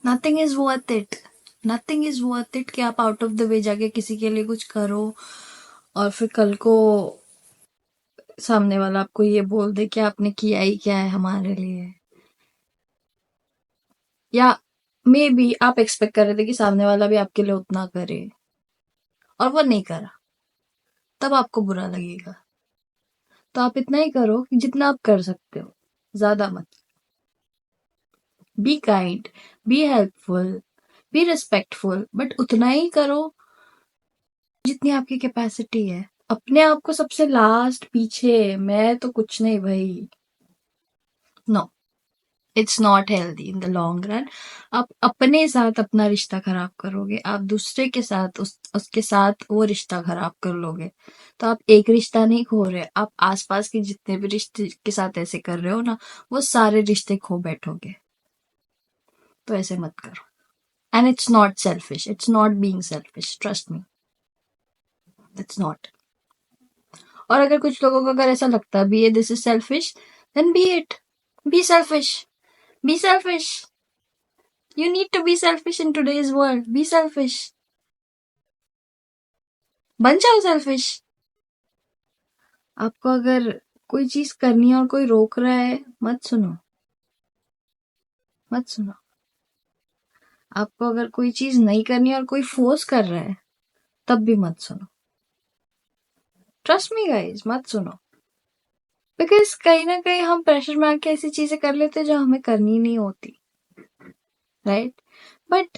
Nothing is worth it. Nothing is worth it कि आप out of the way जाके किसी के लिए कुछ करो और फिर कल को सामने वाला आपको ये बोल दे कि आपने किया ही क्या है हमारे लिए। या मे बी आप एक्सपेक्ट कर रहे थे कि सामने वाला भी आपके लिए उतना करे और वो नहीं करा, तब आपको बुरा लगेगा। तो आप इतना ही करो कि जितना आप कर सकते हो, ज्यादा मत। Be kind, be helpful, be respectful, but उतना ही करो जितनी आपकी कैपेसिटी है। अपने आप को सबसे लास्ट पीछे, मैं तो कुछ नहीं भाई, no, it's not healthy in the long run. आप अपने साथ अपना रिश्ता खराब करोगे, आप दूसरे के साथ उसके साथ वो रिश्ता खराब कर लोगे। तो आप एक रिश्ता नहीं खो रहे, आप आसपास के जितने भी रिश्ते के साथ ऐसे कर रहे हो ना, वो सारे रिश्ते खो बैठोगे। तो ऐसे मत करो। And it's not selfish, it's not being selfish, trust me, it's not. और अगर कुछ लोगों को अगर ऐसा लगता है be this is selfish, then be it, be selfish, be selfish. You need to be selfish in today's world. Be selfish. बन जाओ सेल्फिश। आपको अगर कोई चीज करनी है और कोई रोक रहा है, मत सुनो, मत सुनो। आपको अगर कोई चीज नहीं करनी है और कोई फोर्स कर रहा है, तब भी मत सुनो। ट्रस्ट मी गाइस, मत सुनो। बिकॉज कहीं ना कहीं हम प्रेशर में आके ऐसी चीजें कर लेते हैं जो हमें करनी नहीं होती, right? But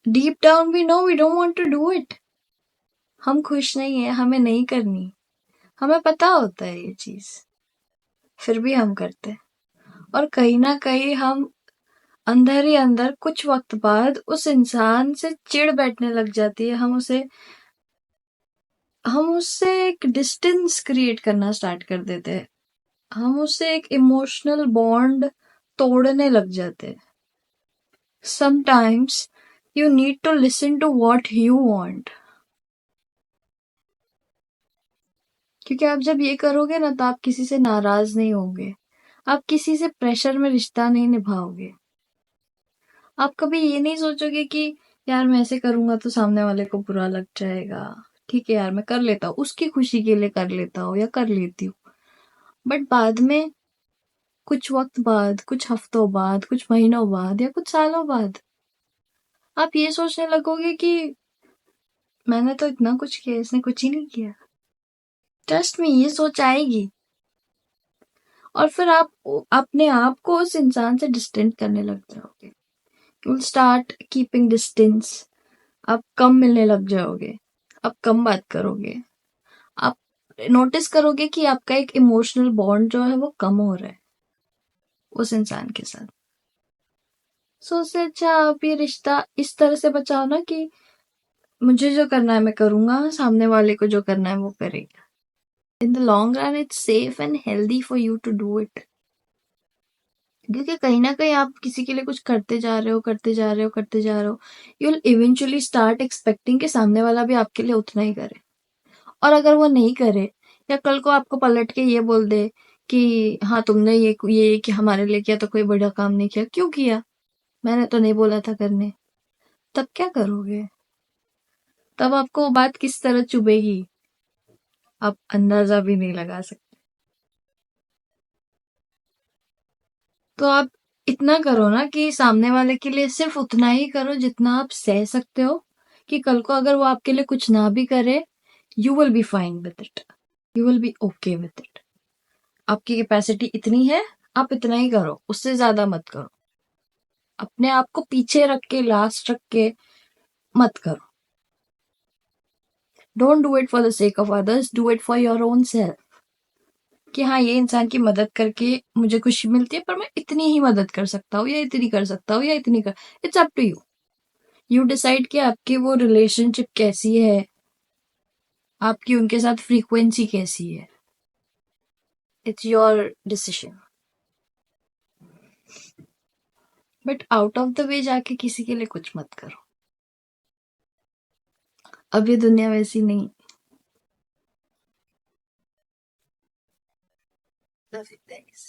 deep down we know we don't want to do it. हम खुश नहीं है, हमें नहीं करनी, हमें पता होता है ये चीज, फिर भी हम करते हैं। और कहीं ना कहीं हम अंदर ही अंदर कुछ वक्त बाद उस इंसान से चिढ़ बैठने लग जाती है। हम उससे एक डिस्टेंस क्रिएट करना स्टार्ट कर देते हैं। हम उससे एक इमोशनल बॉन्ड तोड़ने लग जाते हैं। Sometimes you need to listen to what you want. क्योंकि आप जब ये करोगे ना, तो आप किसी से नाराज नहीं होगे, आप किसी से प्रेशर में रिश्ता नहीं निभाओगे। आप कभी ये नहीं सोचोगे कि यार मैं ऐसे करूंगा तो सामने वाले को बुरा लग जाएगा, ठीक है यार मैं कर लेता हूँ, उसकी खुशी के लिए कर लेता हूँ या कर लेती हूँ। बट बाद में, कुछ वक्त बाद, कुछ हफ्तों बाद, कुछ महीनों बाद या कुछ सालों बाद, आप ये सोचने लगोगे कि मैंने तो इतना कुछ किया, इसने कुछ ही नहीं किया। ट्रस्ट में ये सोच आएगी। और फिर आप अपने आप को उस इंसान से डिस्टेंट करने लग जाओगे। You will start keeping distance. आप कम मिलने लग जाओगे, आप कम बात करोगे, आप नोटिस करोगे कि आपका एक इमोशनल बॉन्ड जो है वो कम हो रहा है उस इंसान के साथ। सो उससे अच्छा आप ये रिश्ता इस तरह से बचाओ ना कि मुझे जो करना है मैं करूंगा, सामने वाले को जो करना है वो करेगा। In the long run it's safe and healthy for you to do it. क्योंकि कहीं ना कहीं आप किसी के लिए कुछ करते जा रहे हो, करते जा रहे हो, करते जा रहे हो, you will eventually start expecting कि सामने वाला भी आपके लिए उतना ही करे। और अगर वो नहीं करे, या कल को आपको पलट के ये बोल दे कि हाँ तुमने ये कि हमारे लिए किया तो कोई बड़ा काम नहीं किया, क्यों किया, मैंने तो नहीं बोला था करने, तब क्या करोगे? तब आपको वो बात किस तरह चुभेगी, आप अंदाजा भी नहीं लगा सकते। तो आप इतना करो ना कि सामने वाले के लिए सिर्फ उतना ही करो जितना आप सह सकते हो, कि कल को अगर वो आपके लिए कुछ ना भी करे, you will be fine with it, you will be okay with it. आपकी कैपेसिटी इतनी है, आप इतना ही करो, उससे ज्यादा मत करो। अपने आप को पीछे रख के, लास्ट रख के मत करो। Don't do it for the sake of others, do it for your own self. कि हाँ ये इंसान की मदद करके मुझे खुशी मिलती है, पर मैं इतनी ही मदद कर सकता हूँ या इतनी कर सकता हूँ या इतनी कर, it's up to you. You decide कि आपकी वो रिलेशनशिप कैसी है, आपकी उनके साथ फ्रीक्वेंसी कैसी है। It's your decision. But out of the way जाके किसी के लिए कुछ मत करो। अब ये दुनिया वैसी नहीं। Love you guys.